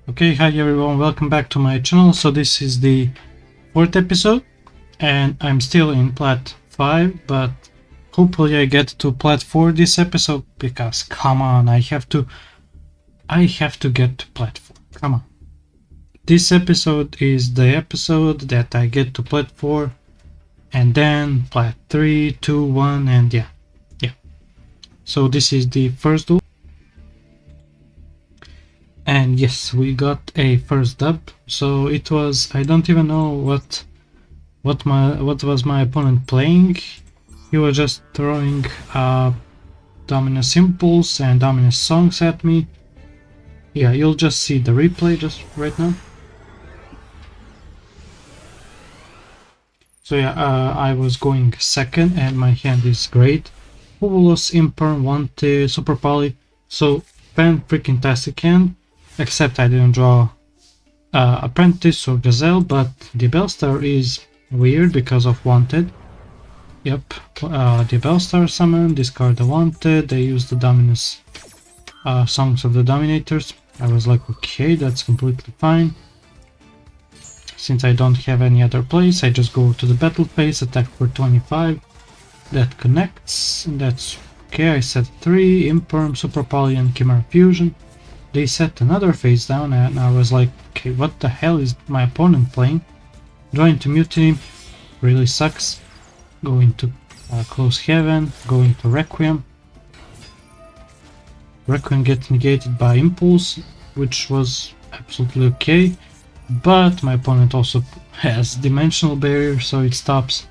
Okay, hi everyone, welcome back to my channel. So this is the fourth episode and I'm still in plat 5, but hopefully I get to plat 4 this episode because come on, I have to get to plat 4. Come on. This episode is the episode that I get to plat 4 and then plat 3, 2, 1 and yeah. So this is the first duel. And yes, we got a first dub. So it was, I don't even know what was my opponent playing. He was just throwing Dominus Impulse and Dominus Songs at me. Yeah, you'll just see the replay just right now. So yeah, I was going second and my hand is great. Fabulous, Imperm, Untill, Super Poly. So fan-freaking-tastic hand. Except I didn't draw Apprentice or Gazelle, but the Bellstar is weird because of Wanted. Yep, the Bellstar summon, discard the Wanted, they use the Dominus Songs of the Dominators. I was like, okay, that's completely fine. Since I don't have any other place, I just go to the battle phase, attack for 25. That connects, and that's okay. I set 3, Imperm, Super Poly, and Chimera Fusion. They set another face down and I was like, okay, what the hell is my opponent playing? Going to Mutiny, really sucks. Going to Close Heaven, going to Requiem. Requiem gets negated by Impulse, which was absolutely okay. But my opponent also has Dimensional Barrier, so it stops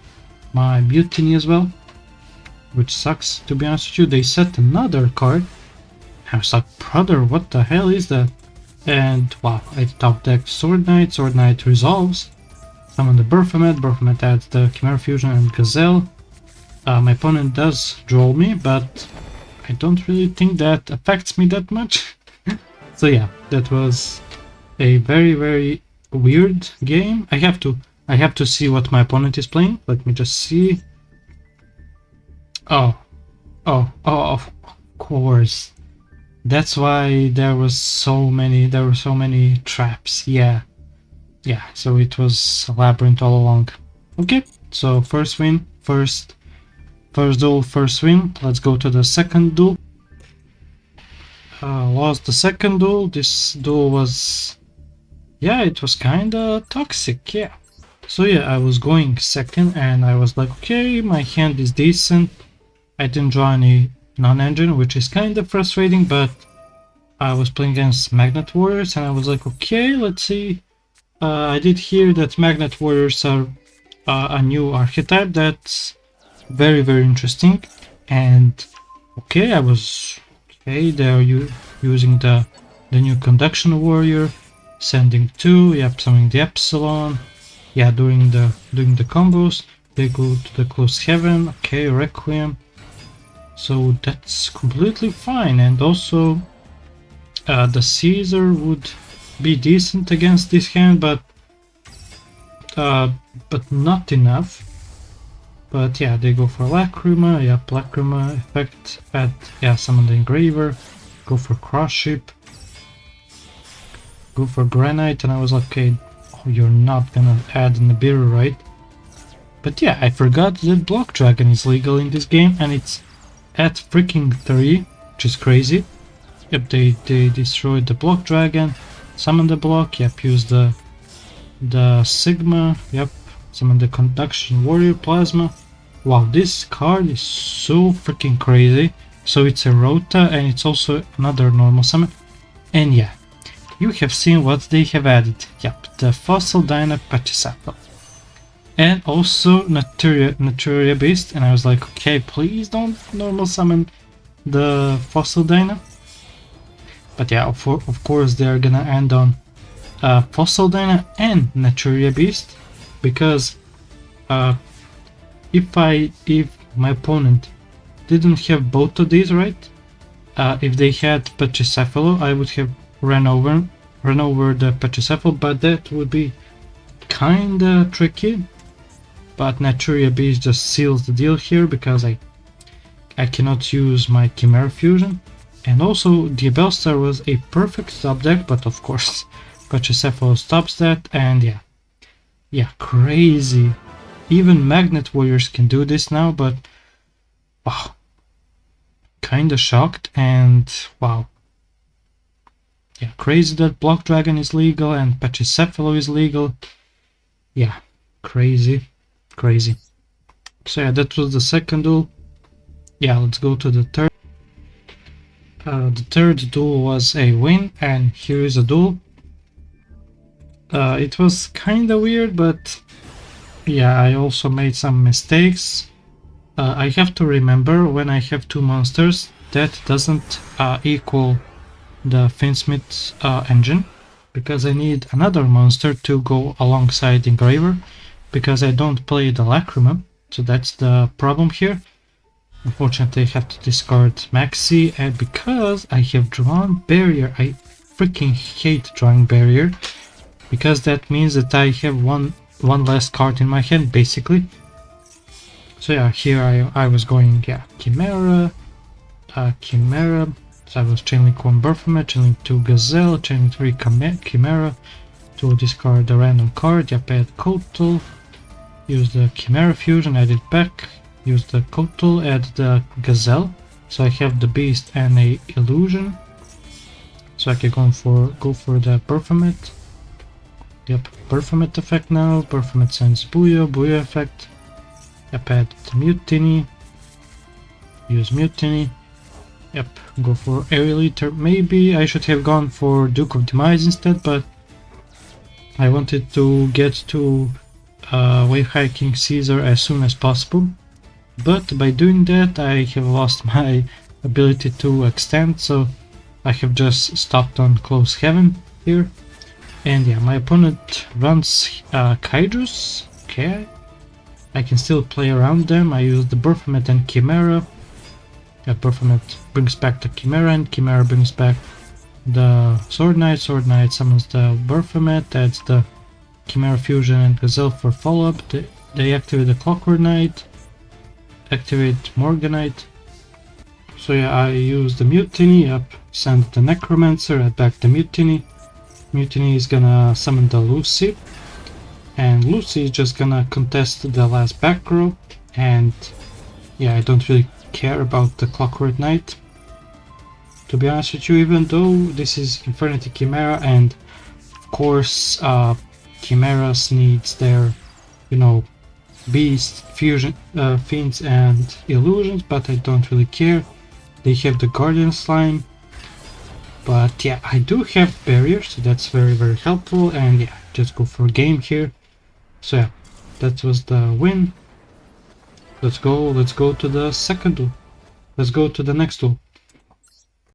my Mutiny as well. Which sucks, to be honest with you. They set another card. I was like, brother, what the hell is that? And wow, I top deck Sword Knight resolves. Summon the Baphomet adds the Chimera Fusion and Gazelle. My opponent does draw me, but I don't really think that affects me that much. So yeah, that was a very, very weird game. I have to see what my opponent is playing. Let me just see. Oh, of course. That's why there were so many traps. Yeah, so it was a labyrinth all along. Okay, so first win, first duel, first win. Let's go to the second duel. Lost the second duel. This duel was, yeah, it was kinda toxic, yeah. So yeah, I was going second and I was like, okay, my hand is decent. I didn't draw any non-engine, which is kind of frustrating, but I was playing against Magnet Warriors and I was like, okay, let's see. I did hear that Magnet Warriors are a new archetype that's very, very interesting. And okay, I was okay, they're using the new Conduction Warrior, sending 2, yep, summoning the Epsilon. Yeah, doing the combos. They go to the Close Heaven, okay, Requiem. So that's completely fine, and also the Caesar would be decent against this hand, but not enough. But yeah, they go for Lacrima, yeah, Lacrima effect, summon the Engraver, go for Cross Ship, go for Granite, and I was like, okay, you're not gonna add Nibiru, right? But yeah, I forgot that Block Dragon is legal in this game, and it's at freaking 3, which is crazy. Yep, they destroyed the Block Dragon, summon the block, yep, use the Sigma, yep, summon the Conduction Warrior Plasma. Wow, this card is so freaking crazy. So it's a Rota and it's also another normal summon. And yeah, you have seen what they have added. Yep, the Fossil Dyna Pachycephal. And also Naturia Beast, and I was like, okay, please don't normal summon the Fossil Dyna. But yeah, of course they're gonna end on Fossil Dyna and Naturia Beast, because if my opponent didn't have both of these, right? If they had Pachycephalo, I would have run over the Pachycephalo, but that would be kinda tricky. But Naturia Beast just seals the deal here because I cannot use my Chimera Fusion. And also the Bellstar was a perfect top deck, but of course Pachycephalo stops that, and yeah, crazy. Even Magnet Warriors can do this now, but wow, kinda shocked, and wow. Yeah, crazy that Block Dragon is legal and Pachycephalo is legal. Yeah, crazy. So yeah, that was the second duel. Yeah, let's go to the third. The third duel was a win, and here is a duel. It was kinda weird, but yeah, I also made some mistakes. I have to remember when I have two monsters, that doesn't equal the Finsmith engine, because I need another monster to go alongside Engraver, because I don't play the Lacrima, so that's the problem here. Unfortunately, I have to discard Maxi, and because I have drawn Barrier, I freaking hate drawing Barrier, because that means that I have one less card in my hand, basically. So yeah, here I was going, Chimera, Chimera, so I was chaining one Baphomet, chaining two Gazelle, chaining three Chimera, to discard a random card, add Kotal, use the Chimera Fusion, add it back, use the Kotal, add the Gazelle, so I have the Beast and a Illusion, so I can go for the Baphomet. Yep, Baphomet effect now, Baphomet sends Booyah effect, add the Mutiny, use Mutiny, go for Aerial Eater. Maybe I should have gone for Duke of Demise instead, but I wanted to get to Wave Hiking Caesar as soon as possible. But by doing that, I have lost my ability to extend, so I have just stopped on Close Heaven here. And yeah, my opponent runs Kaijus. Okay, I can still play around them. I use the Baphomet and Chimera. Yeah, Baphomet brings back the Chimera, and Chimera brings back the Sword Knight. Sword Knight summons the Baphomet, adds the Chimera Fusion and Gazelle for follow-up. They activate the Clockwork Knight, activate Morganite. So yeah, I use the Mutiny, send the Necromancer, add back the Mutiny. Mutiny is gonna summon the Lucy, and Lucy is just gonna contest the last back row, and yeah, I don't really care about the Clockwork Knight, to be honest with you, even though this is Infernity Chimera, and of course Chimeras needs their, Beast, Fusion, Fiends and Illusions, but I don't really care. They have the Guardian Slime, but yeah, I do have Barrier, so that's very helpful, and yeah, just go for a game here. So yeah, that was the win. Let's go to the second duel. Let's go to the next duel.